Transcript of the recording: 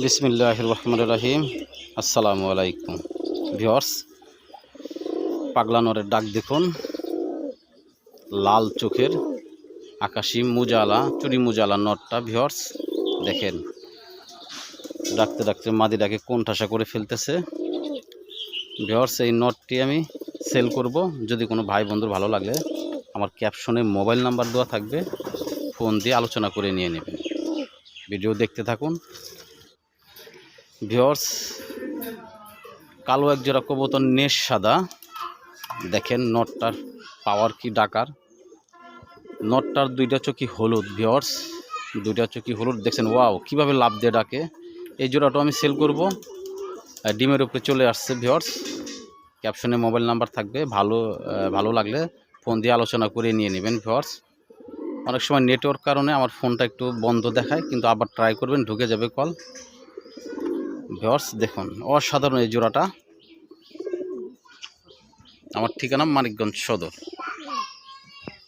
বিসমিল্লাহির রহমানির রহিম। আসসালামু আলাইকুম ভিউয়ার্স, পাগলা নরের ডাক দেখুন। লাল চোখের আকাশি মুজালা চুরি মুজালা নরটা ভিউয়ার্স দেখেন, ডাকতে ডাকতে মাদিটাকে কোণঠাসা করে ফেলতেছে। ভিউয়ার্স, এই নটটি আমি সেল করব। যদি কোনো ভাই বন্ধুর ভালো লাগলে আমার ক্যাপশনে মোবাইল নাম্বার দেওয়া থাকবে, ফোন দিয়ে আলোচনা করে নিয়ে নেবেন। ভিডিও দেখতে থাকুন ভিউয়ার্স। কালো এক জোড়া কবুতর, নেশ সাদা। দেখেন নটটার পাওয়ার কি ডাকার। নটটার দুইটা চোখই হলুদ ভিউয়ার্স, দুইটা চোখই হলুদ। দেখছেন ওয়াও কিভাবে লাভ দিয়ে ডাকে। এই জোড়াটাও আমি সেল করব। ডিমের উপরে চলে আসছে ভিউয়ার্স। ক্যাপশনে মোবাইল নাম্বার থাকবে, ভালো লাগলে ফোন দিয়ে আলোচনা করে নিয়ে নেবেন ভিউয়ার্স। অনেক সময় নেটওয়ার্ক কারণে আমার ফোনটা একটু বন্ধ দেখায়, কিন্তু আবার ট্রাই করবেন, ঢুকে যাবে কল। ভিউয়ার্স দেখুন অসাধারণ এই জোড়াটা। আমার ঠিকানা মানিকগঞ্জ সদর।